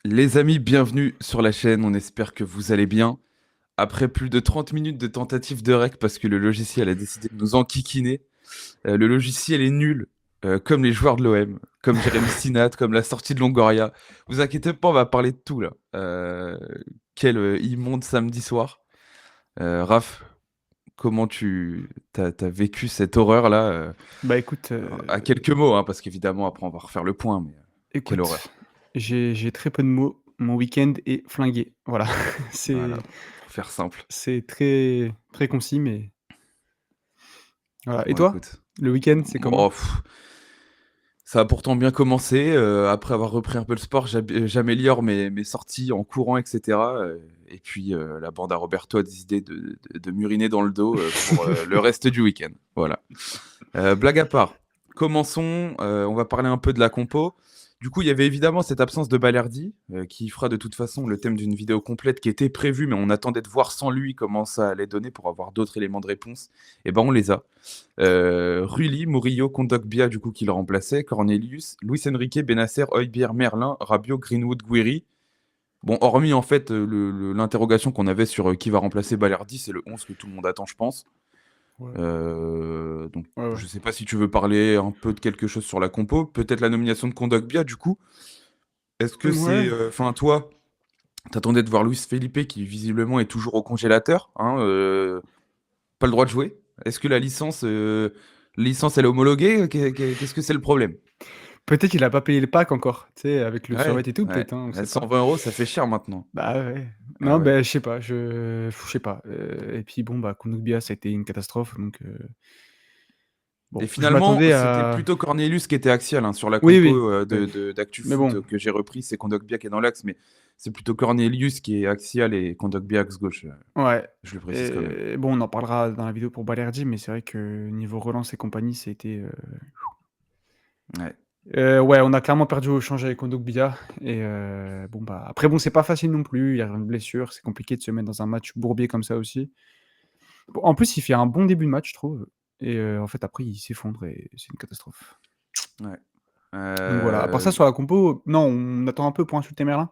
Les amis, bienvenue sur la chaîne, on espère que vous allez bien. Après plus de 30 minutes de tentative de rec parce que le logiciel a décidé de nous enquiquiner, le logiciel est nul, comme les joueurs de l'OM, comme Jérémy Sinat, comme la sortie de Longoria. Vous inquiétez pas, on va parler de tout là. Quel immonde samedi soir. Raph, comment t'as vécu cette horreur là Bah écoute, à quelques mots, hein, parce qu'évidemment après on va refaire le point, mais quelle écoute, horreur. j'ai très peu de mots. Mon week-end est flingué. Voilà, Voilà, c'est pour faire simple. c'est très très concis, mais voilà. Et Bon toi? écoute. Le week-end, c'est comment? Oh, ça a pourtant bien commencé. Après avoir repris un peu le sport, j'améliore mes sorties en courant, etc. Et puis la bande à Roberto a décidé de m'uriner dans le dos pour le reste du week-end. Voilà. Blague à part, commençons. On va parler un peu de la compo. Du coup, il y avait évidemment cette absence de Balerdi, qui fera de toute façon le thème d'une vidéo complète qui était prévue, mais on attendait de voir sans lui comment ça allait donner pour avoir d'autres éléments de réponse. Et ben on les a. Rulli, Murillo, Kondogbia, du coup, qui le remplaçait, Cornelius, Luis Enrique, Benacer, Højbjerg, Merlin, Rabiot, Greenwood, Guiri. Bon, hormis en fait l'interrogation qu'on avait sur qui va remplacer Balerdi, c'est le 11 que tout le monde attend, je pense. Ouais, Donc, ouais, ouais. je sais pas si tu veux parler un peu de quelque chose sur la compo. Peut-être la nomination de Kondogbia, du coup. Est-ce que c'est. Ouais. Enfin, toi, t'attendais de voir Luis Felipe, qui visiblement est toujours au congélateur, hein, pas le droit de jouer. Est-ce que la licence elle est homologuée? Qu'est-ce que c'est le problème? Peut-être il a pas payé le pack encore, tu sais, avec le survêt Ouais, et tout, ouais. peut-être, hein, on sait pas. 120 euros, ça fait cher maintenant. Bah ouais. Ah Non, ouais. bah, je sais pas, et puis bon, bah, Kondogbia, ça a été une catastrophe, donc Et bon, je finalement, m'attendais c'était à plutôt Cornelius qui était axial, hein, sur la oui, oui, compo oui, d'Actu mais Foot bon. que j'ai repris. C'est Kondogbia qui est dans l'axe, mais c'est plutôt Cornelius qui est axial et Kondogbia axe gauche. Ouais, Je le précise quand même. et bon, on en parlera dans la vidéo pour Balerdi, mais c'est vrai que niveau relance et compagnie, c'était, Ouais. ouais, on a clairement perdu au change avec Kondogbia et bon, bah, après bon, c'est pas facile non plus, il y a une blessure, c'est compliqué de se mettre dans un match bourbier comme ça aussi. Bon, en plus, il fait un bon début de match, je trouve et en fait, après, il s'effondre et c'est une catastrophe. Ouais. Donc voilà, à part ça, Euh, sur la compo, non, on attend un peu pour insulter Merlin?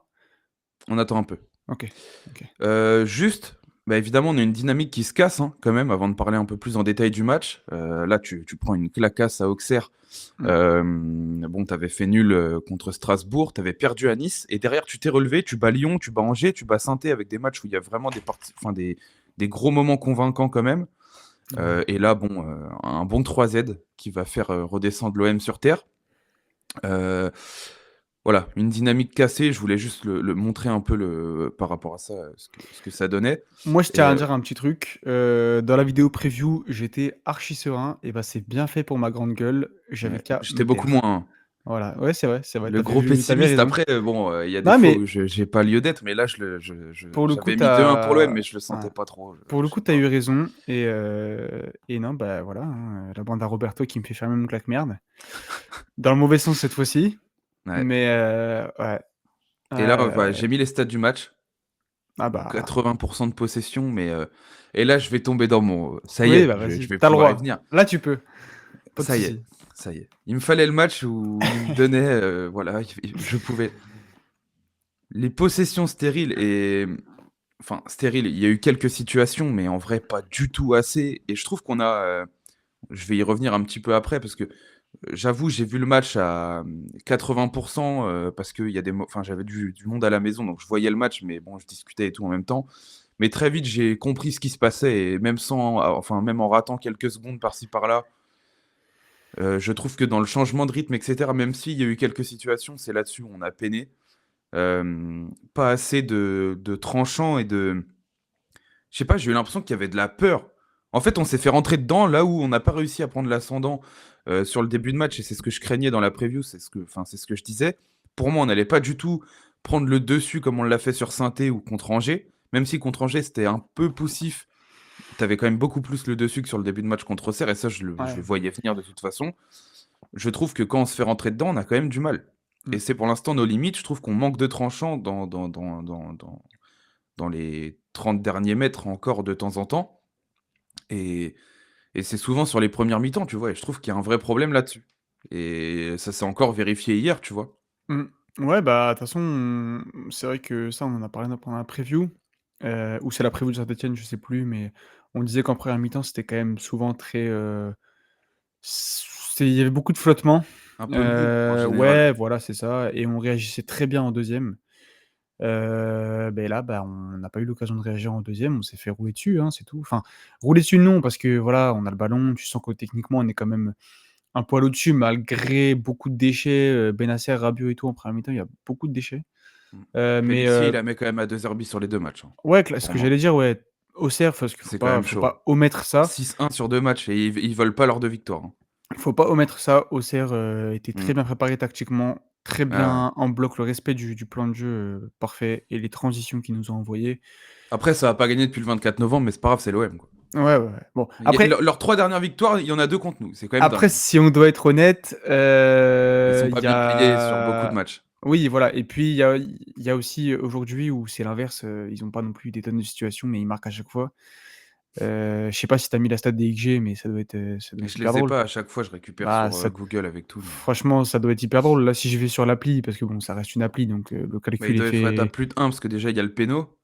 on attend un peu. OK, OK. Juste, bah évidemment, on a une dynamique qui se casse hein, quand même, avant de parler un peu plus en détail du match. Là, tu prends une clacasse à Auxerre. Mmh. Bon, t'avais fait nul contre Strasbourg, t'avais perdu à Nice, et derrière, tu t'es relevé, tu bats Lyon, tu bats Angers, tu bats Saint-Étienne avec des matchs où il y a vraiment enfin, des gros moments convaincants quand même. Ouais. Et là, bon, un bon 3Z qui va faire redescendre l'OM sur terre. Euh, voilà, une dynamique cassée. Je voulais juste le montrer un peu par rapport à ça, ce que ça donnait. Moi, je Et tiens à dire un petit truc, dans la vidéo preview, j'étais archi serein et bah, c'est bien fait pour ma grande gueule, j'avais ouais, qu'à j'étais me beaucoup taire. moins, hein. Voilà, ouais, c'est vrai, Le gros tu vu pessimiste. raison. Après, bon, il y a des Non, fois où mais j'ai pas lieu d'être, mais là, pour le coup, j'avais tu mis 2-1 pour l'OM, as mais je le sentais pas trop. pour le Je coup, sais tu as pas. eu raison et non, bah, voilà, hein, la bande à Roberto qui me fait fermer mon claque-merde. Dans le mauvais sens cette fois-ci, Ouais. mais ouais, Et là, ouais, j'ai mis les stats du match. ah Bon, bah, 80% de possession, mais et là, je vais tomber dans mon. Ça y oui, est, bah, je vas-y, vais tu as le pouvoir y droit. venir. Là, tu peux, pas de Ça y est, souci. ça y est. Il me fallait le match où il me donnait, voilà, je pouvais. Les possessions stériles et. Enfin, stériles, il y a eu quelques situations, mais en vrai, pas du tout assez. Et je trouve qu'on a. Je vais y revenir un petit peu après, parce que j'avoue, j'ai vu le match à 80%, parce que enfin, j'avais du monde à la maison, donc je voyais le match, mais bon, je discutais et tout en même temps. Mais très vite, j'ai compris ce qui se passait, et même enfin, même en ratant quelques secondes par-ci par-là, je trouve que dans le changement de rythme, etc., même s'il y a eu quelques situations, c'est là-dessus où on a peiné. Pas assez de tranchant et de. Je sais pas, j'ai eu l'impression qu'il y avait de la peur. En fait, on s'est fait rentrer dedans là où on n'a pas réussi à prendre l'ascendant sur le début de match, et c'est ce que je craignais dans la preview, enfin, c'est ce que je disais. Pour moi, on n'allait pas du tout prendre le dessus comme on l'a fait sur Saint-Étienne ou contre Angers, même si contre Angers c'était un peu poussif. T'avais quand même beaucoup plus le dessus que sur le début de match contre Auxerre, et ça, je le Ouais. voyais venir de toute façon. Je trouve que quand on se fait rentrer dedans, on a quand même du mal. Et Mmh. c'est pour l'instant nos limites. Je trouve qu'on manque de tranchant dans les 30 derniers mètres encore de temps en temps. Et, et c'est souvent sur les premières mi-temps, tu vois. Et je trouve qu'il y a un vrai problème là-dessus. Et ça s'est encore vérifié hier, tu vois. Mmh. Ouais, bah, de toute façon, c'est vrai que ça, on en a parlé pendant la preview, ou c'est la preview de Saint-Étienne, je sais plus, mais on disait qu'en première mi-temps, c'était quand même souvent très, il y avait beaucoup de flottements. Un peu mou, en général. Ouais, voilà, c'est ça et on réagissait très bien en deuxième. Beh, là, bah, on n'a pas eu l'occasion de réagir en deuxième. On s'est fait rouler dessus, hein, c'est tout. Enfin, rouler dessus non, parce que voilà, on a le ballon, tu sens que techniquement, on est quand même un poil au-dessus malgré beaucoup de déchets, Bennacer, Rabiot et tout en première mi-temps, il y a beaucoup de déchets. Mmh. Mais Pellissier, il la met quand même à 2 heures bis sur les 2 matchs, hein, ouais, ce pour que moi. j'allais dire, ouais, Auxerre, parce qu'il C'est quand même faut chaud, hein. pas omettre ça. 6-1 sur 2 matchs et ils volent pas lors de victoire, hein. Faut pas omettre ça. Auxerre, était Mmh. très bien préparé tactiquement, très Ah ouais. bien en bloc, le respect du plan de jeu, parfait et les transitions qu'ils nous ont envoyées. Après, ça a pas gagné depuis le 24 novembre, mais c'est pas grave, c'est l'OM, quoi. Ouais, ouais, ouais. Bon, Leurs 3 dernières victoires, il y en a 2 contre nous. C'est quand même dingue, après hein. si on doit être honnête, Ils sont il pas y bien payés sur beaucoup de a matchs. oui, voilà et puis il y a aussi aujourd'hui où c'est l'inverse, ils ont pas non plus des tonnes de situations, mais ils marquent à chaque fois. Je sais pas si tu as mis la stat des XG, mais ça doit Et être je hyper les ai drôle. pas à chaque fois, je récupère Bah, sur, ça Google avec tout, mais franchement, ça doit être hyper drôle. Là, si je vais sur l'appli, parce que bon, ça reste une appli, donc le il calcul est doit être à fait plus de 1 parce que déjà il y a le péno.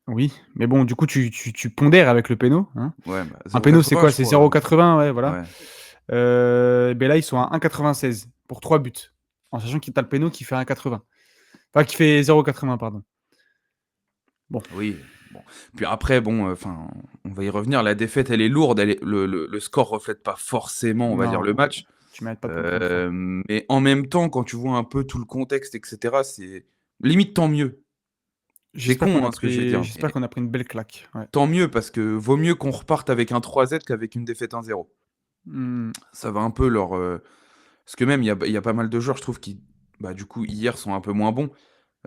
oui, mais bon, du coup, tu pondères avec le péno, hein. Ouais, bah Un péno, c'est 0,80 quoi? je C'est crois, 0,80, ouais, voilà. ouais. Beh, là, ils sont à 1,96 pour 3 buts, en sachant que tu as le péno qui fait 1,80. Enfin, qui fait 0,80, pardon. Bon, Oui, bon. Puis après, bon, enfin, on va y revenir. La défaite, elle est lourde. Le score reflète pas forcément, on va dire, non, le match. tu mérites pas de prendre ça. Mais en même temps, quand tu vois un peu tout le contexte, etc., c'est limite tant mieux. C'est con, hein, ce que je vais dire, J'espère mais qu'on a pris une belle claque, ouais. tant mieux parce que vaut mieux qu'on reparte avec un 3-Z qu'avec une défaite 1-0. Mmh. Ça va un peu leur. Parce que même, il y a pas mal de joueurs, je trouve, qui, bah, du coup, hier sont un peu moins bons.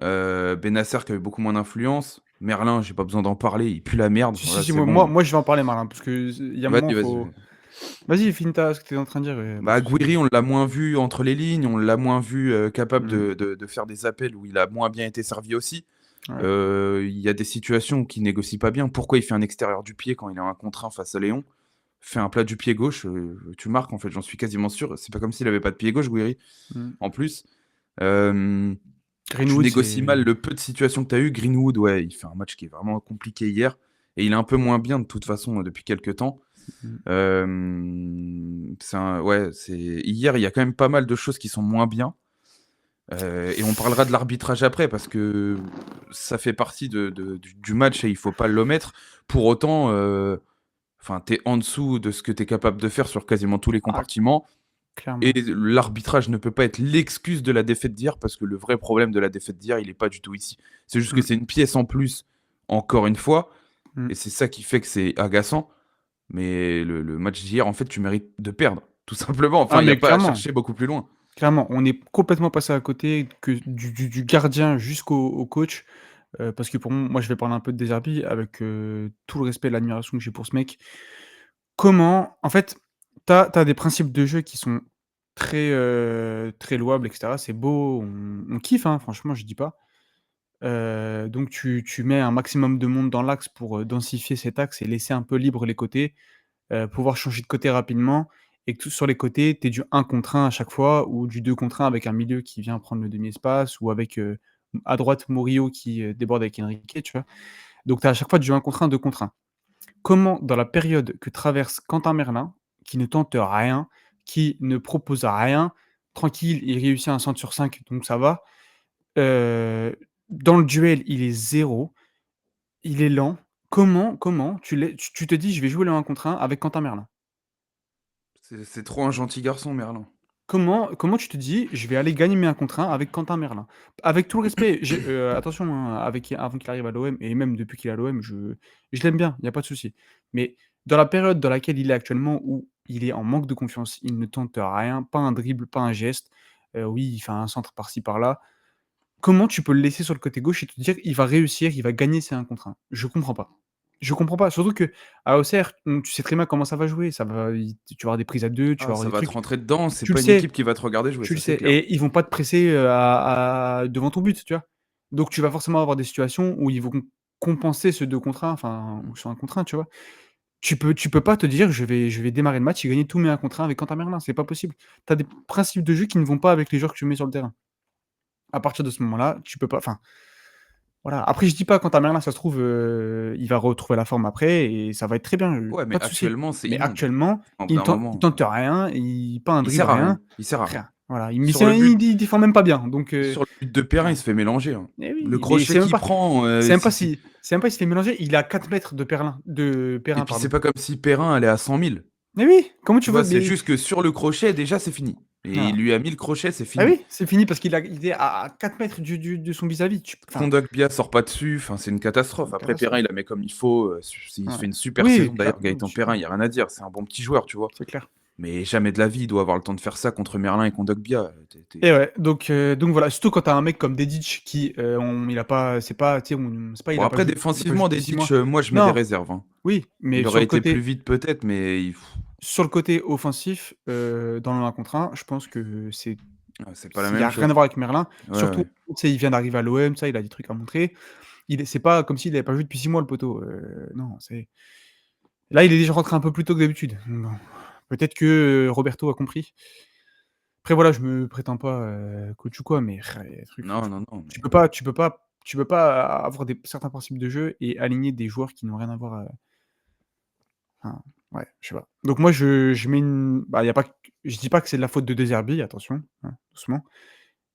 Bennacer qui avait beaucoup moins d'influence. Merlin, j'ai pas besoin d'en parler, il pue la merde. Si, si, Voilà, si, c'est bon. moi, je vais en parler, Marlin, parce que il y a un moment, Vas-y, vas-y, faut vas-y. vas-y, finis ta ce que tu es en train de dire, pas de Bah, souci. Guiri, on l'a moins vu entre les lignes, on l'a moins vu capable Mmh. de faire des appels où il a moins bien été servi aussi. Ouais, Il y a des situations qui négocie pas bien. Pourquoi il fait un extérieur du pied quand il est en 1 contre 1 face à Léon? Fait un plat du pied gauche, tu marques en fait, j'en suis quasiment sûr. C'est pas comme s'il avait pas de pied gauche, Guiri, mmh. en plus. Hem, Tu Greenwood, négocies mal c'est le peu de situations que tu as eu. Greenwood, ouais, il fait un match qui est vraiment compliqué hier et il est un peu moins bien de toute façon depuis quelques temps. mmh. Ouais, c'est hier, il y a quand même pas mal de choses qui sont moins bien. Et on parlera de l'arbitrage après parce que ça fait partie du match et il faut pas l'omettre. Pour autant, enfin, tu es en dessous de ce que tu es capable de faire sur quasiment tous les Ah, compartiments et clairement. l'arbitrage ne peut pas être l'excuse de la défaite d'hier parce que le vrai problème de la défaite d'hier, il est pas du tout ici. C'est juste que Mmh, c'est une pièce en plus, encore une fois, mmh. et c'est ça qui fait que c'est agaçant. Mais le match d'hier, en fait, tu mérites de perdre, tout simplement. Enfin, Ah, il y a mais pas à clairement, chercher beaucoup plus loin. clairement, on est complètement passé à côté que du gardien jusqu'au au coach, parce que pour moi, je vais parler un peu de Deserbi avec, tout le respect et l'admiration que j'ai pour ce mec. Comment en fait, tu as des principes de jeu qui sont très, très louables et cetera. C'est beau, on kiffe, hein, franchement, je dis pas. Donc tu mets un maximum de monde dans l'axe pour, densifier cet axe et laisser un peu libre les côtés. Pouvoir changer de côté rapidement et que tout sur les côtés, tu aies du un contre un à chaque fois ou du 2 contre un avec un milieu qui vient prendre le demi-espace ou avec, à droite Murillo qui, déborde avec Enrique, tu vois? Donc tu as à chaque fois du un contre un, 2 contre un. Comment dans la période que traverse Quentin Merlin, qui ne tente rien, qui ne propose rien, tranquille, il réussit un centre sur 5 donc ça va. Dans le duel, il est zéro, il est lent. Comment tu te dis: «Je vais jouer le un contre un avec Quentin Merlin»? C'est trop un gentil garçon, Merlin. Comment tu te dis: «Je vais aller gagner mes 1 contre 1 avec Quentin Merlin»? Avec tout le respect, attention, hein, avant qu'il arrive à l'OM et même depuis qu'il est à l'OM, je l'aime bien, il y a pas de souci. Mais dans la période dans laquelle il est actuellement, où il est en manque de confiance, il ne tente rien, pas un dribble, pas un geste, oui, il fait un centre par-ci par-là. Comment tu peux le laisser sur le côté gauche et te dire: «Il va réussir, il va gagner ses 1 contre 1»? Je comprends pas. Je comprends pas. Surtout qu'à Auxerre, tu sais très bien comment ça va jouer. Ça va tu vas avoir des prises à 2, tu vas Ah, avoir ça des va te trucs. rentrer dedans, c'est Tu le pas une sais, équipe qui va te regarder jouer, tu le ça c'est sais clair. et ils vont pas te presser, à devant ton but, tu vois? Donc tu vas forcément avoir des situations où ils vont compenser ce 2 contre 1, enfin, Mmh. ou sur 1 contre 1, tu vois? Tu peux pas te dire: «Je vais démarrer le match et gagner tous mes 1 contre 1 avec Quentin Merlin», c'est pas possible. Tu as des principes de jeu qui ne vont pas avec les joueurs que tu mets sur le terrain. à partir de ce moment-là, tu peux pas. Enfin, voilà. Après, je dis pas quand t'as Merlin, ça se trouve, il va retrouver la forme après et ça va être très bien, Ouais, mais pas de souci. actuellement, c'est Mais immonde. actuellement, Au bout d'un il moment, tente rien, pas un il dribble, sert à rien, rien. Il sert à rien. rien. Voilà, Sur le but, il défend même pas bien, donc sur le but de Perrin, il voilà. se fait mélanger, hein. Eh Le oui, mais crochet qu'il prend, c'est même pas s'il fait mélanger, il est à 4 mètres de et Perrin, puis c'est pardon. pas comme si Perrin allait à 100 000. Mais oui, comment Tu tu veux vois, c'est mais juste que sur le crochet, déjà, c'est fini. Et il voilà. lui a mis le crochet, c'est Ah fini. oui, c'est fini parce il est à 4 mètres de son vis-à-vis. Enfin, Kondogbia sort pas dessus, enfin, c'est une catastrophe. Après, Perrin, il catastrophe. la met comme il faut. Il Ouais. fait une super Oui, saison. D'ailleurs, Gaëtan super, Perrin, il y a rien à dire. C'est un bon petit joueur, tu vois. c'est clair. Mais jamais de la vie, il doit avoir le temps de faire ça contre Merlin et Kondogbia. Et ouais, donc voilà, surtout quand t'as un mec comme Dedic qui, il a pas, c'est pas, tu sais, c'est pas, Bon, après, il a pas joué défensivement, depuis 6 Dedic, mois. moi, je mets des Non, réserves, hein. oui, mais Il aurait été plus vite, peut-être, mais sur le côté offensif, dans le 1 contre 1, je pense que c'est pas la il y même a rien chose. à voir avec Merlin. Ouais, Surtout, ouais. tu sais, il vient d'arriver à l'OM, ça, il a des trucs à montrer. C'est pas comme s'il avait pas joué depuis 6 mois, le poteau. Non, là, il est déjà rentré un peu plus tôt que d'habitude. Bon, peut-être que Roberto a compris. Après voilà, je me prétends pas, coach ou quoi, mais les trucs, Non, non, non, mais tu peux pas avoir certains principes de jeu et aligner des joueurs qui n'ont rien à voir, enfin, ouais, je sais pas. Donc moi je mets y a pas je dis pas que c'est de la faute de De Zerbi, attention, hein, doucement,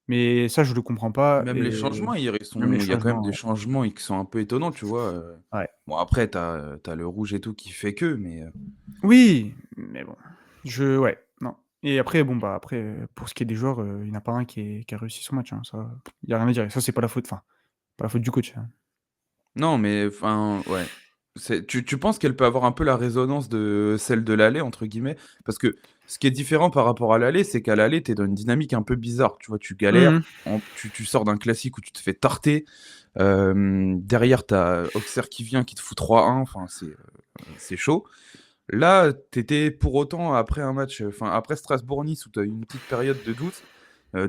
mais ça je le comprends pas même les et changements, même les il y a quand même changements, des changements qui sont un peu étonnants, tu vois. ouais. Bon, après, t'as le rouge et tout qui fait que, mais Oui, mais bon, ouais, non et après bon, après, pour ce qui est des joueurs, il y en a pas un qui a réussi son match, hein, ça, il y a rien à dire. Ça c'est pas la faute, enfin, pas la faute du coach, hein. non, mais enfin, ouais. Tu penses qu'elle peut avoir un peu la résonance de celle de l'aller, entre guillemets? Parce que ce qui est différent par rapport à l'aller, c'est qu'à l'aller, t'es dans une dynamique un peu bizarre. Tu vois, tu galères, Mmh. tu sors d'un classique où tu te fais tarter. Derrière, t'as Auxerre qui vient, qui te fout 3-1. Enfin, c'est chaud. Là, t'étais pour autant, après un match, enfin, après Strasbourg-Nice, où t'as eu une petite période de doute,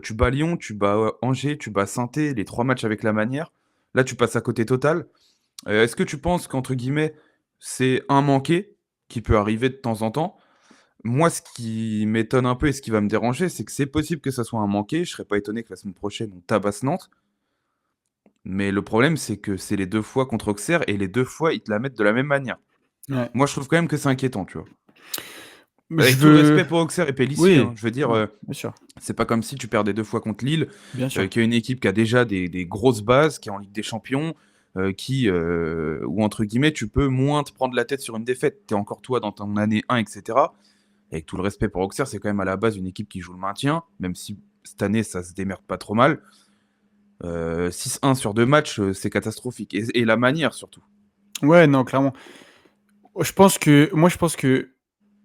tu bats Lyon, tu bats Angers, tu bats Saint-Étienne, les 3 matchs avec la manière. Là, tu passes à côté total. Est-ce que tu penses qu'entre guillemets, c'est un manqué qui peut arriver de temps en temps? Moi, ce qui m'étonne un peu et ce qui va me déranger, c'est que c'est possible que ça soit un manqué. Je serais pas étonné que la semaine prochaine, on tabasse Nantes. Mais le problème, c'est que c'est les 2 fois contre Auxerre et les 2 fois, ils te la mettent de la même manière. Ouais. Moi, je trouve quand même que c'est inquiétant, tu vois? Je Avec tout le veux respect pour Auxerre et Pélissier, Oui, hein, je veux dire, ouais, bien sûr, c'est pas comme si tu perdais 2 fois contre Lille, bien sûr. qui est une équipe qui a déjà des grosses bases, qui est en Ligue des Champions, où entre guillemets, tu peux moins te prendre la tête sur une défaite. Tu es encore toi dans ton année 1, etc. Et avec tout le respect pour Auxerre, c'est quand même à la base une équipe qui joue le maintien, même si cette année, ça se démerde pas trop mal. 6-1 sur 2 matchs, c'est catastrophique. Et la manière, surtout. Ouais, non, clairement. Je pense que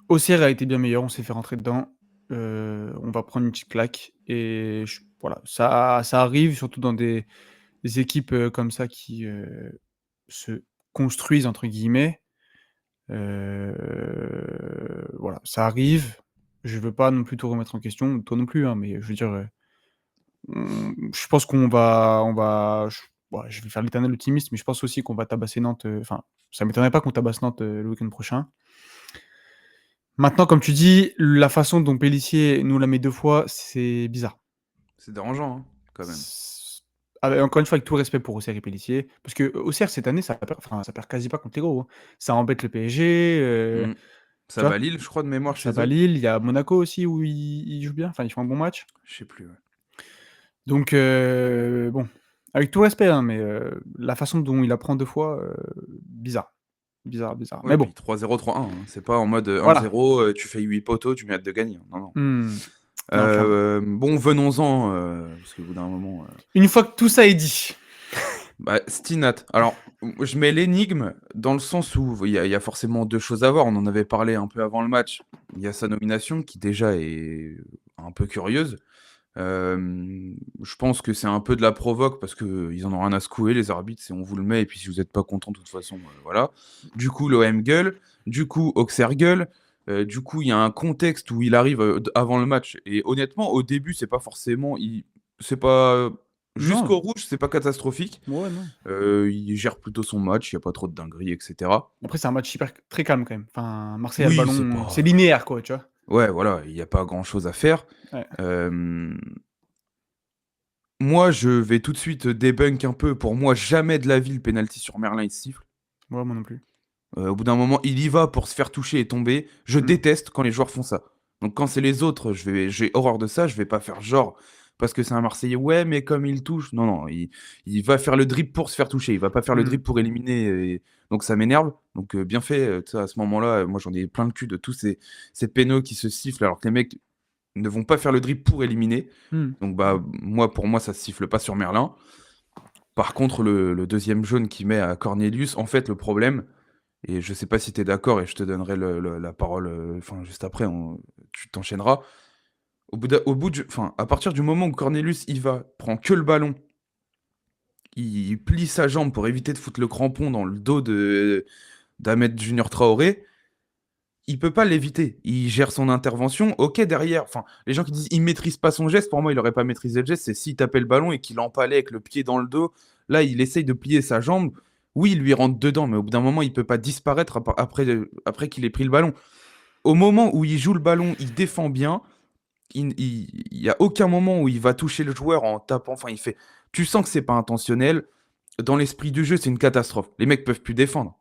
Auxerre a été bien meilleur, on s'est fait rentrer dedans, on va prendre une petite claque et voilà, ça arrive surtout dans des équipes, comme ça qui, se «construisent» entre guillemets, voilà, ça arrive. Je veux pas non plus tout remettre en question, toi non plus, hein, mais je veux dire, je pense qu'on va je vais faire l'éternel optimiste, mais je pense aussi qu'on va tabasser Nantes, enfin, ça m'étonnerait pas qu'on tabasse Nantes, le week-end prochain. Maintenant, comme tu dis, la façon dont Pélissier nous la met 2 fois, c'est bizarre. C'est dérangeant, hein, quand même. C Encore une fois, avec tout le respect pour Auxerre et Pélissier, parce que Auxerre cette année, ça perd quasi pas contre les gros, hein. Ça embête le PSG, Mm. tu Ça bat vois? Lille, je crois, de mémoire Ça chez bat eux. Lille, il y a Monaco aussi où ils jouent bien, enfin ils font un bon match. Je sais plus, ouais. Donc bon, avec tout respect, hein, mais la façon dont il la prend 2 fois, bizarre. Bizarre, bizarre. Ouais, Mais puis bon, 3-0, 3-1, hein. C'est pas en mode voilà. 1-0, tu fais 8 poteaux, tu mets hâte de gagner. Non, non. Mmh. Non, clairement. Bon, venons-en, parce qu'au bout d'un moment. Une fois que tout ça est dit, Bah, Stinat. Alors, je mets l'énigme dans le sens où il y a forcément 2 choses à voir. On en avait parlé un peu avant le match. Il y a sa nomination qui déjà est un peu curieuse. Je pense que c'est un peu de la provoque parce qu'ils en ont rien à secouer, les arbitres, c'est on vous le met et puis si vous n'êtes pas content, de toute façon, voilà. Du coup, l'OM gueule, du coup, Auxerre gueule, du coup, il y a un contexte où il arrive avant le match. Et honnêtement, au début, c'est pas forcément. C'est pas. Jusqu'au non. rouge, c'est pas catastrophique. Ouais, non. Il gère plutôt son match, il n'y a pas trop de dingueries, etc. Après, c'est un match très calme quand même. Enfin, Marseille a le Oui, c'est ballon, c'est pas. linéaire quoi, tu vois? Ouais, voilà, il n'y a pas grand chose à faire. Ouais. Euh, moi, je vais tout de suite débunk un peu. Pour moi, jamais de la vie, le penalty sur Merlin, il se siffle. Ouais, moi non plus. Au bout d'un moment, il y va pour se faire toucher et tomber. Je Mmh. déteste quand les joueurs font ça. Donc quand c'est les autres, j'ai horreur de ça. Je vais pas faire genre parce que c'est un Marseillais. Ouais, mais comme il touche, non, non, il va faire le dribble pour se faire toucher. Il va pas faire le Mmh. dribble pour éliminer. Donc ça m'énerve. Donc bien fait. Tu sais, à ce moment-là, moi j'en ai plein le cul de tous ces pénaux qui se sifflent alors que les mecs ne vont pas faire le dribble pour éliminer. Mmh. Donc bah moi pour moi ça se siffle pas sur Merlin. Par contre le deuxième jaune qui met à Cornelius, en fait le problème. Et je sais pas si tu es d'accord et je te donnerai la parole enfin, juste après, tu t'enchaîneras. Enfin, à partir du moment où Cornelius y va, prend que le ballon, il plie sa jambe pour éviter de foutre le crampon dans le dos d'Ahmed Junior Traoré, il peut pas l'éviter. Il gère son intervention. Ok, derrière, enfin, les gens qui disent il maîtrise pas son geste, pour moi, il aurait pas maîtrisé le geste. C'est s'il tapait le ballon et qu'il empalait avec le pied dans le dos. Là, il essaye de plier sa jambe. Oui, il lui rentre dedans, mais au bout d'un moment, il peut pas disparaître après qu'il ait pris le ballon. Au moment où il joue le ballon, il défend bien. Il y a aucun moment où il va toucher le joueur en tapant. Enfin, il fait. Tu sens que c'est pas intentionnel. Dans l'esprit du jeu, c'est une catastrophe. Les mecs peuvent plus défendre.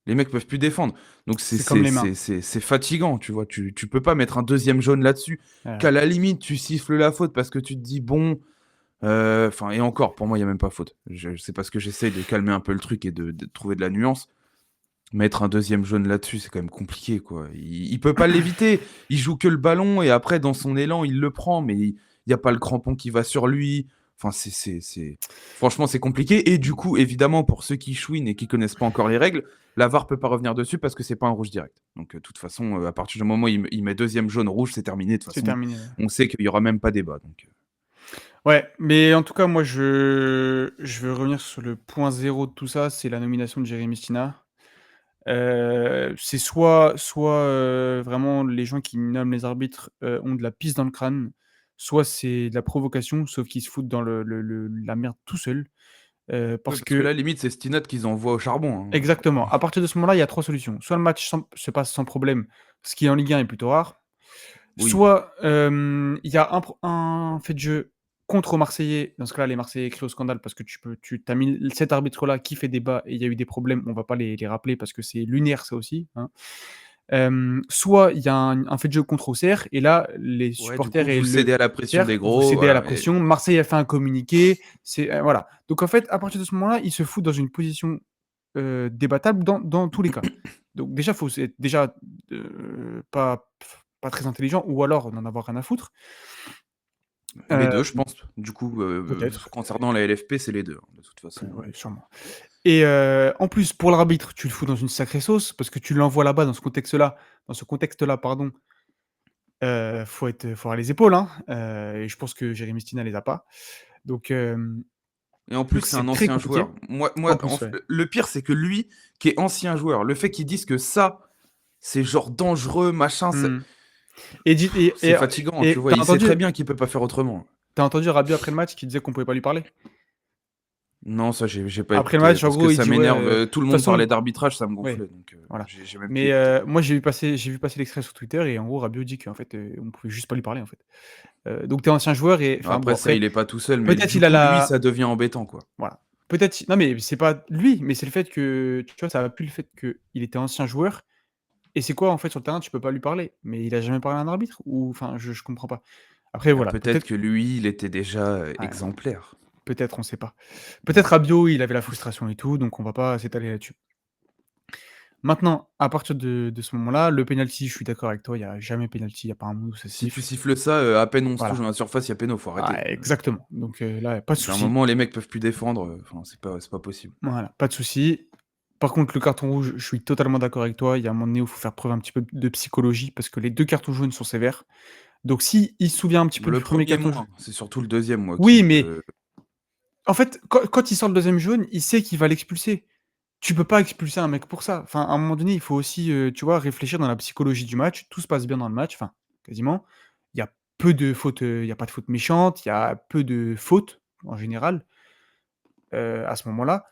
Les mecs peuvent plus défendre. Donc C'est comme les mains. c'est fatigant, tu vois. Tu peux pas mettre un deuxième jaune là-dessus. Ouais. Qu'à la limite, tu siffles la faute parce que tu te dis, bon. Enfin, et encore, pour moi, il n'y a même pas faute. C'est parce que j'essaye de calmer un peu le truc et de trouver de la nuance. Mettre un deuxième jaune là-dessus, c'est quand même compliqué, quoi. Il peut pas l'éviter. Il joue que le ballon et après, dans son élan, il le prend, mais il n'y a pas le crampon qui va sur lui. Enfin, franchement, c'est compliqué. Et du coup, évidemment, pour ceux qui chouinent et qui connaissent pas encore les règles, la VAR peut pas revenir dessus parce que c'est pas un rouge direct. Donc, de toute façon, à partir du moment où il met deuxième jaune rouge, c'est terminé. De toute C'est façon, terminé, ouais. on sait qu'il y aura même pas débat. Donc, Ouais, mais en tout cas, moi, je veux revenir sur le point zéro de tout ça, c'est la nomination de Jérémy Stina. C'est vraiment les gens qui nomment les arbitres, ont de la pisse dans le crâne, soit c'est de la provocation, sauf qu'ils se foutent dans la merde tout seuls, ouais, parce parce que que là, limite, c'est Stinot qu'ils envoient au charbon, hein. exactement, à partir de ce moment-là, il y a 3 solutions. Soit le match se passe sans problème, ce qui en Ligue 1 est plutôt rare. Oui. Soit, il y a un fait de jeu contre Marseillais. Dans ce cas-là, les Marseillais crient au scandale parce que tu as mis cet arbitre-là qui fait débat et il y a eu des problèmes. On va pas les rappeler parce que c'est lunaire ça aussi, hein. Soit il y a un fait de jeu contre Auxerre et là, les Ouais, du coup, supporters et vous le cédez à la pression vestiaire, des vous gros, cédez à la voilà. Et pression. Marseille a fait un communiqué, voilà. Donc en fait, à partir de ce moment-là, ils se foutent dans une position, débattable dans tous les cas. Donc déjà, faut c'est déjà, pas très intelligent ou alors n'en avoir rien à foutre. les Heu, deux, je pense. Du coup, peut-être, concernant la LFP, c'est les deux, hein, de toute façon. ouais, sûrement et en plus, pour l'arbitre, tu le fous dans une sacrée sauce parce que tu l'envoies là-bas dans ce contexte-là, pardon, faut avoir les épaules, hein, et je pense que Jérémy Stina les a pas. Donc Et en plus, donc c'est c'est un très ancien compliqué. joueur. En plus, ouais. Le pire, c'est que lui, qui est ancien joueur, le fait qu'ils disent que ça, c'est genre dangereux, machin, Mmh et dis c'est fatigant, tu et vois. Il sait très bien qu'il peut pas faire autrement. tu entendu Rabiot après le match qui disait qu'on pouvait pas lui parler? Non, ça, j'ai pas Après le écouté match, en parce que gros, il ça dit: «Ouais, m'énerve. de Tout le toute monde façon». parlait d'arbitrage, ça me Ouais, gonflait. Donc, voilà. j'ai même pu Mais écouter. moi, j'ai vu passer l'extrait sur Twitter et en gros, Rabiot dit qu'en fait, on pouvait juste pas lui parler, en fait. Donc tu es ancien joueur et enfin bon, Après, ça, après, il est pas tout seul, mais peut-être du il a coup, lui, la ça devient embêtant, quoi. voilà. Peut-être non, mais c'est pas lui, mais c'est le fait que, tu vois, ça va plus le fait qu'il était ancien joueur et c'est quoi, en fait, sur le terrain, tu peux pas lui parler? Mais il a jamais parlé à un arbitre? Ou enfin, je comprends pas. Après Ah, voilà, peut-être peut-être que lui, il était déjà ouais, exemplaire. peut-être, on sait pas. Peut-être Rabiot, il avait la frustration et tout, donc on va pas s'étaler là-dessus. Maintenant, à partir de ce moment-là, le penalty, je suis d'accord avec toi, il y a jamais penalty, il y a pas un moment où ça Si tu siffle. siffles ça, à peine on se touche Voilà. dans la surface, il y a péno, faut Ah, arrêter. exactement. Donc là, pas de Au bout d'un souci. moment, les mecs peuvent plus défendre, enfin, c'est pas possible. Voilà, pas de souci. Par contre, le carton rouge, je suis totalement d'accord avec toi. Il y a un moment donné où il faut faire preuve un petit peu de psychologie parce que les 2 cartons jaunes sont sévères. Donc si il se souvient un petit peu du Le premier premier carton jaune moins, c'est surtout le deuxième, moi, qui oui, mais me en fait, quand il sort le deuxième jaune, il sait qu'il va l'expulser. Tu peux pas expulser un mec pour ça. Enfin, à un moment donné, il faut aussi, tu vois, réfléchir dans la psychologie du match. Tout se passe bien dans le match, enfin, quasiment. Il y a peu de fautes, il y a pas de fautes méchantes, il y a peu de fautes en général, à ce moment-là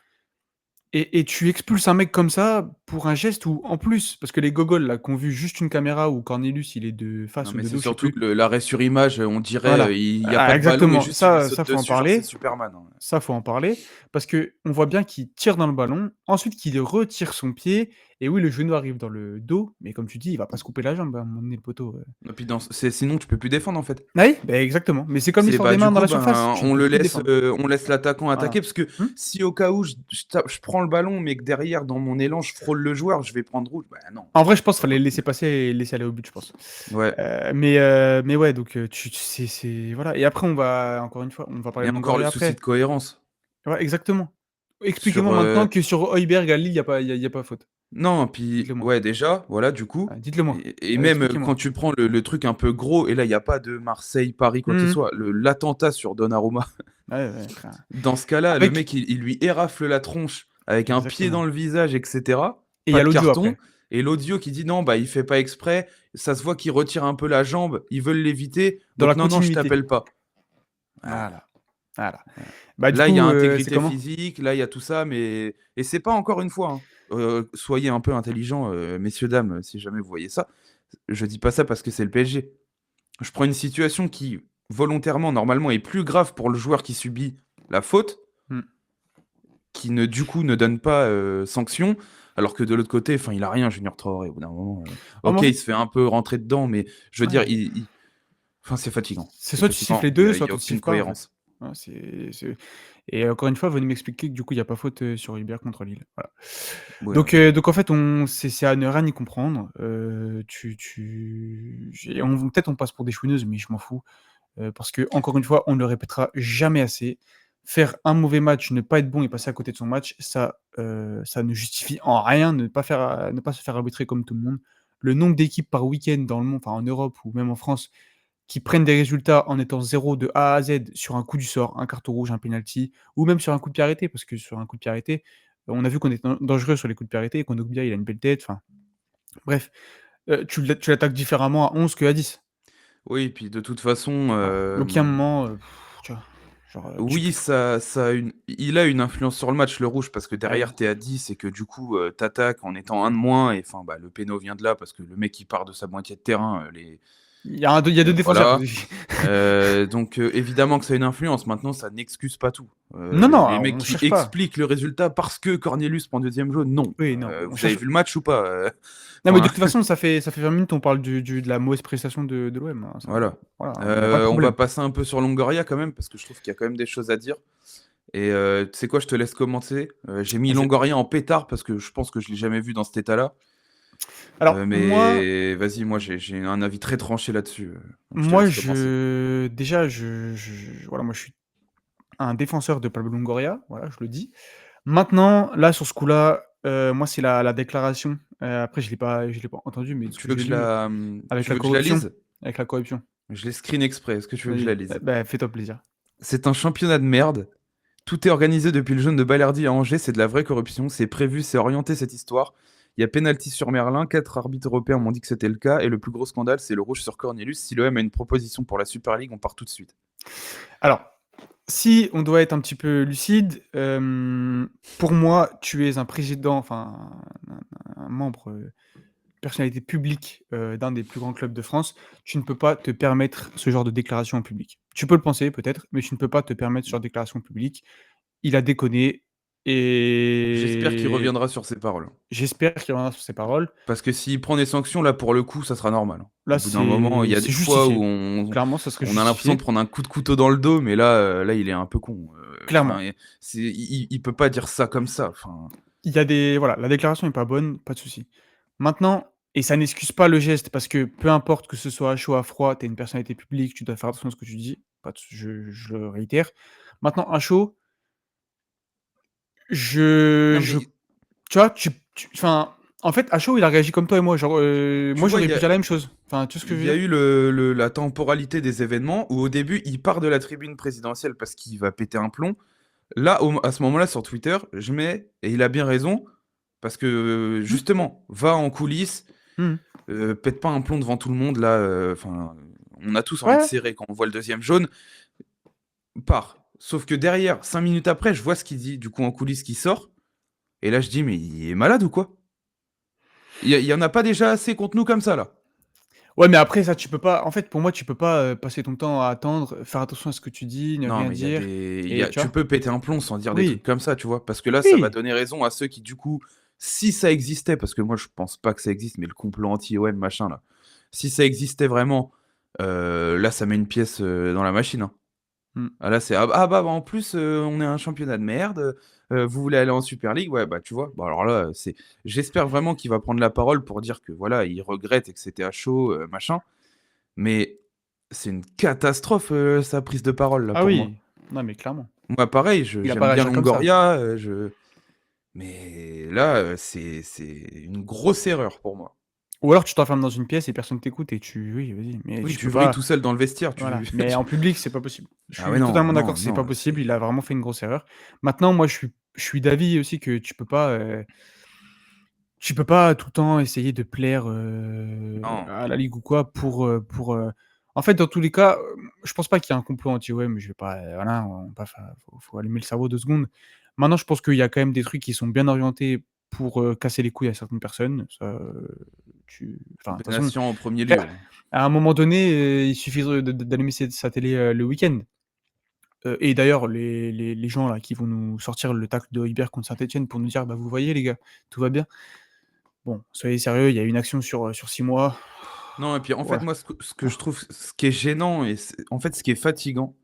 et tu expulses un mec comme ça pour un geste où, en plus, parce que les gogols là, qui ont vu juste une caméra où Cornelius il est de Non, face ou mais de c'est dos, je sais surtout plus. que l'arrêt sur image, on dirait, Voilà, il y a pas ah de ballon et exactement, juste il lui ça saute faut en dessus, genre c'est parler. Superman, hein. Ça, faut en parler parce qu'on voit bien qu'il tire dans le ballon, ensuite qu'il retire son pied et oui, le genou arrive dans le dos, mais comme tu dis, il va pas se couper la jambe à un moment donné, le poteau. Et puis sinon tu peux plus défendre, en fait. Ah oui, beh, exactement, mais c'est comme C'est l'histoire des du mains dans coup, la surface, tu ne peux plus défendre. on laisse l'attaquant Voilà. attaquer parce que Mmh? si au cas où je prends le ballon, mais que derrière, dans mon élan, je frôle le joueur, je vais prendre rouge. Bah non, En vrai, je pense c'est qu'il pas fallait le laisser possible. passer et le laisser aller au but, je pense. Ouais, Mais ouais, donc tu c'est voilà et après on va encore une fois, on va parler et de encore le Longoria souci de après. cohérence Ouais, exactement. sur, Expliquez-moi maintenant que sur Højbjerg à Lille, il y a pas faute. non, puis Dites-le moi. ouais, déjà, voilà, du coup, Dites-le moi. et même, quand Expliquez-moi. tu prends le truc un peu gros et là, il y a pas de Marseille, Paris, quoi que ce Mmh. soit, l'attentat sur Donnarumma, Ouais, ouais, frère. dans ce cas-là, le Avec mec, il lui érafle la tronche avec un pied dans exactement. le visage et cetera, Et il y pas a de l'audio carton, après. et l'audio qui dit: «Non, bah, il fait pas exprès, ça se voit qu'il retire un peu la jambe, ils veulent l'éviter, Dans donc la non, non, je continuité. t'appelle pas». Ouais, Voilà, voilà. ouais. Bah, du Là, il y a coup, c'est intégrité comment? physique, là, il y a tout ça, mais et c'est pas encore une fois, hein, soyez un peu intelligents, messieurs, dames, si jamais vous voyez ça. Je dis pas ça parce que c'est le PSG. Je prends une situation qui, volontairement, normalement, est plus grave pour le joueur qui subit la faute, Mmh. qui ne du coup ne donne pas, sanction, alors que de l'autre côté, enfin, il a rien Junior Traoré au bout d'un moment, Oh mais OK, en il fait se fait un peu rentrer dedans, mais je veux dire, ouais, il enfin, c'est c'est soit tu siffles fatigant, les 2, il soit y a tu aucune siffles pas, en fait. cohérence. Voilà, c'est et encore une fois, venez m'expliquer que du coup, il y a pas faute, sur Højbjerg contre Lille. Voilà. Ouais, Donc en fait, c'est à ne rien y comprendre. Peut-être on passe pour des chouineuses, mais je m'en fous. Parce que encore une fois, on ne le répétera jamais assez. Faire un mauvais match, ne pas être bon et passer à côté de son match, ça ne justifie en rien ne pas se faire arbitrer comme tout le monde. Le nombre d'équipes par week-end dans le monde, enfin en Europe ou même en France, qui prennent des résultats en étant 0 de A à Z sur un coup du sort, un carton rouge, un penalty ou même sur un coup de pied arrêté, parce que sur un coup de pied arrêté, on a vu qu'on est dangereux sur les coups de pied arrêtés, Kondogbia, il a une belle tête, enfin bref, tu l'attaques différemment à 11 qu'à 10. oui, puis de toute façon, Voilà. Donc il y a un moment, tu vois? Genre, tu oui, peux ça a il a une influence sur le match, le rouge, parce que ah derrière, oui. tu es à 10 et que du coup, tu attaques en étant un de moins et enfin, bah, le péno vient de là parce que le mec, il part de sa moitié de terrain, Il y a 2 défenseurs. voilà. Donc évidemment que ça a une influence. Maintenant, ça n'excuse pas tout. Non, non, Les mecs on qui cherche pas. expliquent le résultat parce que Cornelius prend 2e jaune, non. Oui, non, on Vous avez cherche vu le match ou pas? non, mais de Enfin, toute façon, ça fait 20 minutes, on parle de la mauvaise prestation de l'OM, hein, ça voilà. voilà, il y a pas de On va problème. passer un peu sur Longoria quand même parce que je trouve qu'il y a quand même des choses à dire et tu sais quoi? Je te laisse commencer. J'ai mis Vas-y. Longoria en pétard parce que je pense que je l'ai jamais vu dans cet état-là. Alors moi Mais vas-y, moi j'ai un avis très tranché là-dessus, donc je te moi laisse commencer. je déjà voilà, moi je suis un défenseur de Pablo Longoria, voilà, je le dis. Maintenant, là, sur ce coup-là, moi, c'est la déclaration, après je l'ai pas entendu, mais de ce Tu que veux que j'ai lu, avec tu la veux que je la corruption lise? avec la corruption. Je l'ai screen exprès. Est-ce que tu veux que je la Vas-y, lise? fais-toi plaisir. C'est un championnat de merde. Tout est organisé depuis le jaune de Balerdi à Angers, c'est de la vraie corruption. C'est prévu, c'est orienté cette histoire. Il y a pénalty sur Merlin, 4 arbitres européens m'ont dit que c'était le cas. Et le plus gros scandale, c'est le rouge sur Cornelius. Si l'OM a une proposition pour la Super League, on part tout de suite. Alors, si on doit être un petit peu lucide, pour moi, tu es un président, enfin, un membre, personnalité publique, d'un des plus grands clubs de France. Tu ne peux pas te permettre ce genre de déclaration en public. Tu peux le penser peut-être, mais tu ne peux pas te permettre ce genre de déclaration publique. Il a déconné J'espère qu'il et reviendra sur ses paroles. j'espère qu'il reviendra sur ses paroles. Parce que s'il prend des sanctions, là, pour le coup, ça sera normal. Au Là, bout d'un moment, il y a des c'est fois où justifié. Clairement, ça serait on a l'impression de justifié. prendre un coup de couteau dans le dos, mais là, là, il est un peu con. Clairement. Il peut pas dire ça comme ça. Enfin, Il y a des voilà, la déclaration est pas bonne, pas de souci. Maintenant et ça n'excuse pas le geste parce que peu importe que ce soit à chaud, à froid, tu es une personnalité publique, tu dois faire attention à ce que tu dis, pas de je le réitère. Maintenant à chaud, non, je mais tu vois, enfin, en fait, à chaud, il a réagi comme toi et moi, genre, tu moi vois, j'aurais pu dire la même chose. Enfin, tu vois ce que je il veux y a dire? eu la temporalité des événements où au début, il part de la tribune présidentielle parce qu'il va péter un plomb. Là, à ce moment-là, sur Twitter, je mets, et il a bien raison, parce que Mmh, justement, va en coulisses, mmh. pète pas un plomb devant tout le monde, là, enfin, on a tous envie de Ouais, serrer quand on voit le deuxième jaune, part. Sauf que derrière, 5 minutes après, je vois ce qu'il dit, du coup, en coulisses qui sort. Et là, je dis: «Mais il est malade ou quoi? Il y en a pas déjà assez contre nous comme ça, là?» Ouais, mais après ça, tu peux pas en fait, pour moi, tu peux pas, passer ton temps à attendre, faire attention à ce que tu dis, ne Non, rien mais dire il y et a tu tu vois? peux péter un plomb sans dire des trucs Oui, comme ça, tu vois? Parce que là, ça va oui. donner raison à ceux qui, du coup, si ça existait, parce que moi, je pense pas que ça existe, mais le complot anti-OM, machin, là, si ça existait vraiment, là, ça met une pièce, dans la machine, hein. Mmh. Ah là, c'est: bah, en plus, on est un championnat de merde, vous voulez aller en Super League?» Ouais, bah, tu vois? Bah, alors là, c'est j'espère vraiment qu'il va prendre la parole pour dire que, voilà, il regrette et que c'était à chaud, machin, mais c'est une catastrophe, sa prise de parole, là, Ah pour moi. oui, non, mais clairement. Moi, pareil, Il a pas j'aime bien réagi comme ça. Longoria, mais là, c'est une grosse erreur pour moi. Ou alors tu t'enfermes dans une pièce et personne t'écoute et tu oui, vas-y, mais Oui, tu tu peux vrilles pas tout seul dans le vestiaire, voilà, tu mais tu en public, c'est pas possible. Je ah ouais, suis non, totalement d'accord non, que c'est pas non, possible, c'est il a vraiment fait une grosse erreur. Maintenant, moi, je suis d'avis aussi que tu peux pas tout le temps essayer de plaire, non, à la ligue ou quoi en fait, dans tous les cas, je pense pas qu'il y a un complot anti-OM, je vais pas, voilà, on va pas fa faut allumer le cerveau 2 secondes. Maintenant, je pense qu'il y a quand même des trucs qui sont bien orientés pour, casser les couilles à certaines personnes. Ça, de toute façon, Benatian en premier frère, lieu. à un moment donné, il suffit d'allumer sa télé, le week-end. Et d'ailleurs, les gens là qui vont nous sortir le tacle de Højbjerg contre Saint-Étienne pour nous dire: «Bah, vous voyez les gars, tout va bien». Bon, soyez sérieux, il y a une action sur 6 mois. Non et puis, en fait, Ouais. moi, ce que je trouve, ce qui est gênant et en fait, ce qui est fatigant,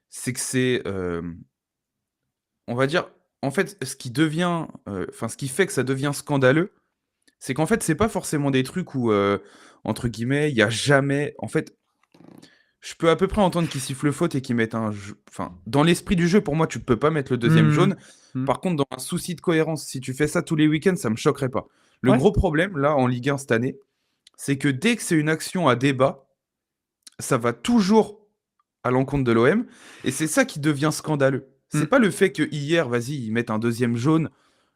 c'est que c'est, on va dire, en fait, ce qui devient, enfin, ce qui fait que ça devient scandaleux, c'est qu'en fait, c'est pas forcément des trucs où, entre guillemets, il y a jamais en fait, je peux à peu près entendre qu'ils sifflent faute et qu'ils mettent un jeu enfin, dans l'esprit du jeu, pour moi, tu peux pas mettre le deuxième Mmh jaune. mh. Mmh. Par contre, dans un souci de cohérence, si tu fais ça tous les week-ends, ça me choquerait pas. Le Ouais. gros problème, là, en Ligue 1 cette année, c'est que dès que c'est une action à débat, ça va toujours à l'encontre de l'OM et c'est ça qui devient scandaleux. C'est Mmh. pas le fait que hier, vas-y, ils mettent un deuxième jaune.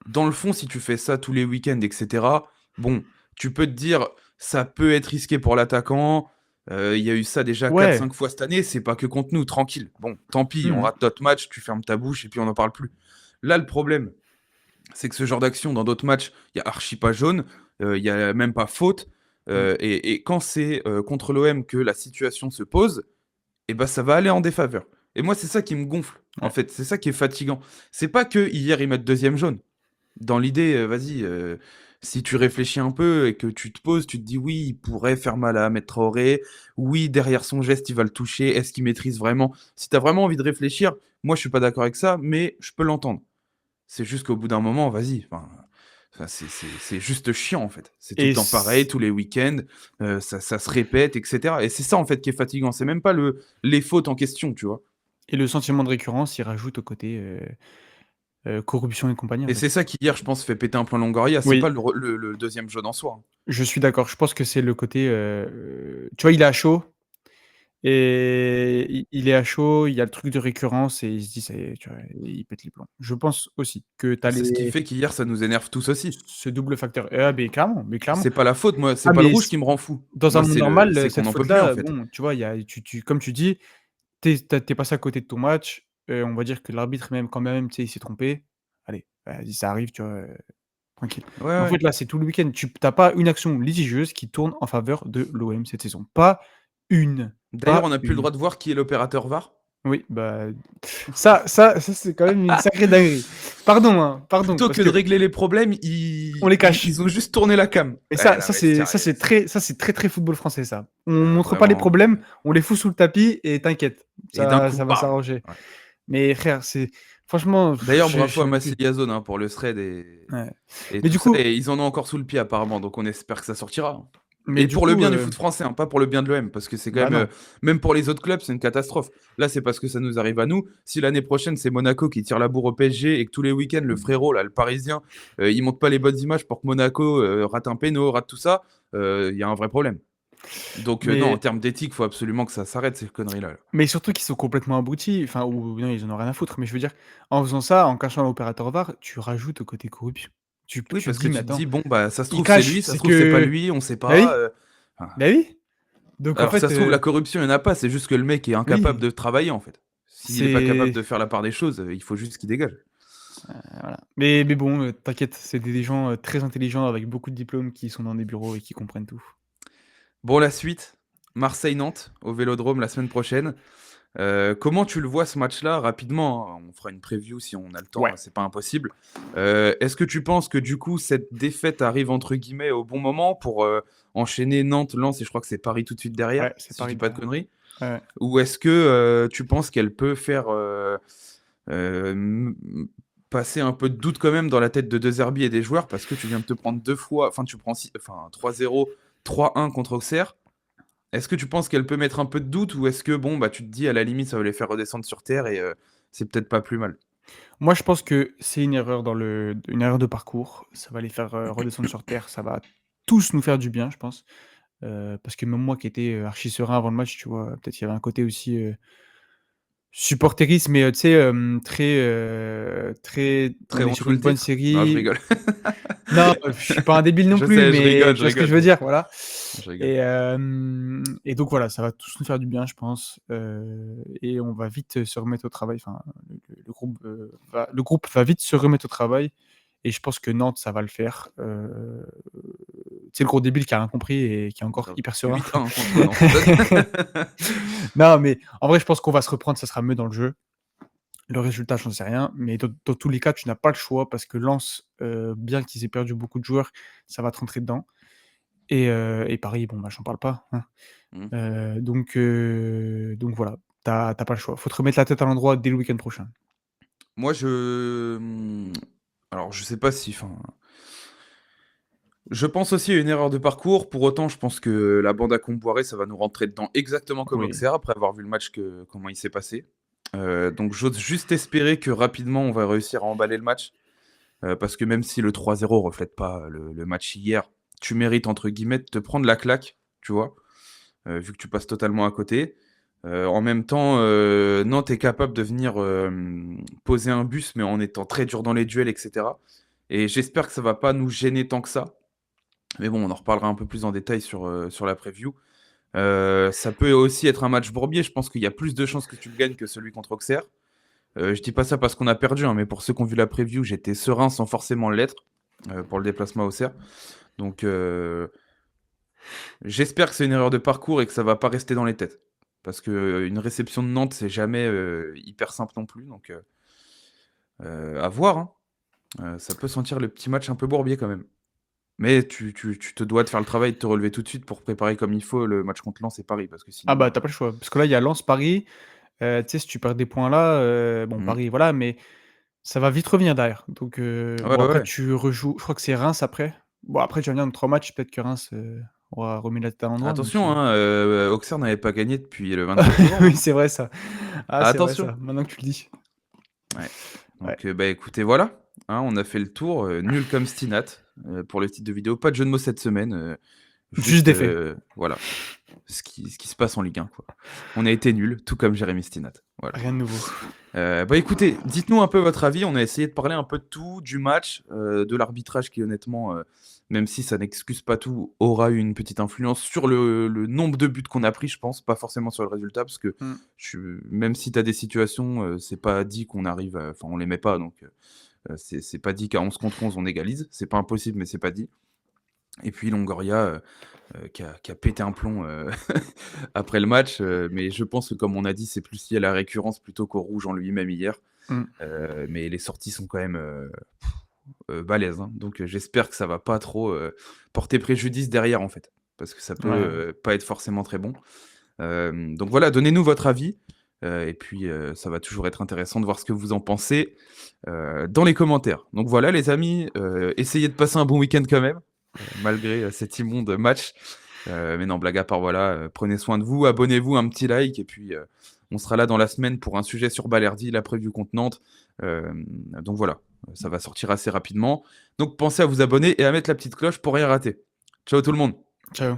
Dans le fond, si tu fais ça tous les week-ends et cetera, bon, tu peux te dire: «Ça peut être risqué pour l'attaquant». Il y a eu ça déjà quatre Ouais. cinq fois cette année, c'est pas que contre nous, tranquille. Bon, tant pis, on Mmh mh. rate notre match, tu fermes ta bouche et puis on n'en parle plus. Là, le problème, c'est que ce genre d'action dans d'autres matchs, il y a archi pas jaune, il y a même pas faute, Mmh. et quand c'est, contre l'OM que la situation se pose, et ben ça va aller en défaveur. Et moi, c'est ça qui me gonfle, en Ouais. fait, c'est ça qui est fatigant. C'est pas que hier ils mettent deuxième jaune. Dans l'idée, vas-y, si tu réfléchis un peu et que tu te poses, tu te dis: «Oui, il pourrait faire mal à Ahmed Traoré. Oui, derrière son geste, il va le toucher. Est-ce qu'il maîtrise vraiment?» Si tu as vraiment envie de réfléchir, moi, je suis pas d'accord avec ça, mais je peux l'entendre. C'est juste qu'au bout d'un moment, vas-y, enfin, c'est juste chiant, en fait. C'est tout le Et temps pareil, c tous les week-ends, ça se répète et cetera et c'est ça, en fait, qui est fatigant. C'est même pas les fautes en question, tu vois? et le sentiment de récurrence, il rajoute au côté, corruption et compagnie, en Et c'est fait. ça qui, hier, je pense, fait péter un plomb Longoria. C'est pas Oui, le 2e jaune en soi, hein. je suis d'accord. Je pense que c'est le côté, tu vois, il est à chaud et il est à chaud, il y a le truc de récurrence et il se dit: «Ça y est», tu vois? Et il pète les plombs. Je pense aussi que tu as C'est ce qui les fait qu'hier, ça nous énerve tous aussi. ce double facteur. Ah beh, clairement, mais clairement. C'est pas la faute, moi, c'est Ah pas le mais rouge qui me rend fou. dans un Moi, monde normal, c'est qu'on cette n'en peut plus, en faute-là, fait. bon, tu vois, il y a tu comme tu dis, tu es passé à côté de ton match, on va dire que l'arbitre même quand même, tu sais, il s'est trompé. Allez, vas-y, ça arrive, tu vois, tranquille. Ouais, Mais en ouais. fait, là, c'est tout le week-end. Tu as pas une action litigieuse qui tourne en faveur de l'OM cette saison. Pas une, D'ailleurs, pas on n'a plus le une. droit de voir qui est l'opérateur VAR. Oui, bah, ça, c'est quand même une sacrée dinguerie. Pardon, Plutôt parce que de que régler les problèmes, on les cache. ils ont juste tourné la cam. Et Ouais, ça non, ça mais c'est ça sérieux, c'est très ça c'est très, très football français ça. On montre pas les vraiment, problèmes, on les fout sous le tapis et t'inquiète, et d'un coup, ça va bam! s'arranger. Ouais. Mais frère, c'est franchement, D'ailleurs, je bravo à j'en peux plus. Massiliazone, hein, pour le thread Ouais. et Mais tout du ça, coup et ils en ont encore sous le pied apparemment, donc on espère que ça sortira, hein. mais Et du pour le coup, bien du foot français, hein, pas pour le bien de l'OM, parce que c'est quand bah, même, non. même pour les autres clubs, c'est une catastrophe. Là, c'est parce que ça nous arrive à nous. Si l'année prochaine, c'est Monaco qui tire la bourre au PSG et que tous les week-ends, le frérot, là, le Parisien, il monte pas les bonnes images pour que Monaco rate un péno, rate tout ça, il y a un vrai problème. Donc, non, en Mais termes d'éthique, il faut absolument que ça s'arrête, ces conneries-là, là. mais surtout qu'ils sont complètement abrutis, enfin ou non, ils en ont rien à foutre, mais je veux dire, en faisant ça, en cachant l'opérateur VAR, tu rajoutes au côté corruption. Oui, Tu te parce que dis: «Mais tu te attends, dis, bon, bah, ça se il trouve, c'est cache, lui, ça c'est se trouve, c'est pas que» lui, on sait bah pas. oui, Enfin, bah oui. Donc en alors, ça fait, se trouve, la corruption, il n'y en a pas, c'est juste que le mec est incapable oui, de travailler, en fait. S'il n'est pas capable c'est de faire la part des choses, il faut juste qu'il dégage. Voilà. Mais bon, t'inquiète, c'est des gens, très intelligents avec beaucoup de diplômes qui sont dans des bureaux et qui comprennent tout. Bon, la suite, Marseille-Nantes au Vélodrome la semaine prochaine. Comment tu le vois ce match-là rapidement, hein, on fera une preview si on a le temps, Ouais. hein, c'est pas impossible. Est-ce que tu penses que du coup cette défaite arrive entre guillemets au bon moment pour enchaîner Nantes, Lens et je crois que c'est Paris tout de suite derrière, Ouais, c'est si je dis Paris pas de derrière. conneries? Ouais. Ou est-ce que tu penses qu'elle peut faire passer un peu de doute quand même dans la tête de De Zerbi et des joueurs parce que tu viens de te prendre deux fois, enfin tu prends 3-0, 3-1 contre Auxerre. Est-ce que tu penses qu'elle peut mettre un peu de doute ou est-ce que bon bah tu te dis à la limite ça va les faire redescendre sur terre et c'est peut-être pas plus mal? Moi, je pense que c'est une erreur de parcours. Ça va les faire, redescendre sur terre. Ça va tous nous faire du bien, je pense. Parce que même moi qui étais, archi serein avant le match, tu vois? Peut-être qu'il y avait un côté aussi, supporterisme mais, tu sais, très Très on est on sur joue une le bonne titre? Non, je série. rigole. Non, je suis pas un débile non Je plus, sais, je mais rigole, tu je vois ce que rigole. je veux dire? Voilà. Je rigole. Et donc voilà, ça va tous nous faire du bien, je pense, et on va vite se remettre au travail. Enfin, le groupe va vite se remettre au travail et je pense que Nantes, ça va le faire. Tu sais, le gros débile qui a rien compris et qui est encore Grave. hyper serein. 8-1 contre Nantes. Non, mais en vrai, je pense qu'on va se reprendre, ça sera mieux dans le jeu. Le résultat, j'en sais rien, mais dans tous les cas, tu n'as pas le choix parce que Lens, bien qu'ils aient perdu beaucoup de joueurs, ça va te rentrer dedans et Paris, bon, bah, j'en parle pas, hein. Mmh. Donc voilà, t'as pas le choix. Faut te remettre la tête à l'endroit dès le week-end prochain. Moi alors je sais pas si enfin je pense aussi à une erreur de parcours. Pour autant, je pense que la bande à Comboiré, ça va nous rentrer dedans exactement comme Oui. Auxerre, après avoir vu le match comment il s'est passé. Donc j'ose juste espérer que rapidement, on va réussir à emballer le match. Parce que même si le 3-0 reflète pas le match hier, tu mérites entre guillemets de te prendre la claque, tu vois? Vu que tu passes totalement à côté. En même temps, Nantes est capable de venir, poser un bus, mais en étant très dur dans les duels et cetera et j'espère que ça va pas nous gêner tant que ça. Mais bon, on en reparlera un peu plus en détail sur la preview. Ça peut aussi être un match bourbier. Je pense qu'il y a plus de chances que tu le gagnes que celui contre Auxerre. Je dis pas ça parce qu'on a perdu, hein, mais pour ceux qui ont vu la preview, j'étais serein sans forcément l'être, pour le déplacement à Auxerre. Donc, j'espère que c'est une erreur de parcours et que ça va pas rester dans les têtes. Parce qu'une réception de Nantes, c'est jamais, hyper simple non plus, donc à voir, hein. Ça peut sentir le petit match un peu bourbier quand même. Mais tu te dois de faire le travail, de te relever tout de suite pour préparer comme il faut le match contre Lens et Paris, parce que Ah sinon, bah, t'as pas le choix, parce que là, il y a Lens-Paris, tu sais, si tu perds des points là, bon mmh. Paris, voilà, mais ça va vite revenir derrière. Donc Ouais, bon ouais, après ouais. tu rejoues je crois que c'est Reims après. Bon après tu reviens de 3 matchs, peut-être que Reims, aura remis la tête à l'endroit, même Attention, si hein, Auxerre n'avait pas gagné depuis le 27 novembre, oui, hein. c'est vrai ça. Ah, c'est vrai Attention! ça, maintenant que tu le dis. Ouais. Ouais. Donc, bah, écoutez, voilà, hein, on a fait le tour, nul comme Stinat, pour le titre de vidéo. Pas de jeu de mots cette semaine, Juste juste, des faits. voilà, ce qui se passe en Ligue 1, quoi. On a été nuls, tout comme Jérémy Stinat, voilà. Rien de nouveau. Bah, écoutez, dites-nous un peu votre avis. On a essayé de parler un peu de tout, du match, de l'arbitrage qui honnêtement, même si ça n'excuse pas tout, aura eu une petite influence sur le nombre de buts qu'on a pris, je pense, pas forcément sur le résultat parce que Mmh. même si tu as des situations, c'est pas dit qu'on arrive à enfin on les met pas donc c'est pas dit qu'à 11 contre 11 on égalise. C'est pas impossible mais c'est pas dit et puis Longoria, qui a pété un plomb, après le match, mais je pense que comme on a dit, c'est plus lié à la récurrence plutôt qu'au rouge en lui-même hier. Mmh. Mais les sorties sont quand même, balèzes, hein, donc j'espère que ça va pas trop, porter préjudice derrière, en fait. Parce que ça peut, Ouais, ouais. pas être forcément très bon. Donc voilà, donnez-nous votre avis, et puis, ça va toujours être intéressant de voir ce que vous en pensez, dans les commentaires. Donc voilà les amis, essayez de passer un bon week-end quand même, malgré, cet immonde match. Mais non, blague à part, voilà, prenez soin de vous, abonnez-vous, un petit like et puis, on sera là dans la semaine pour un sujet sur Balerdi, la preview contre Nantes. Donc voilà, ça va sortir assez rapidement. Donc pensez à vous abonner et à mettre la petite cloche pour rien rater. Ciao tout le monde! Ciao.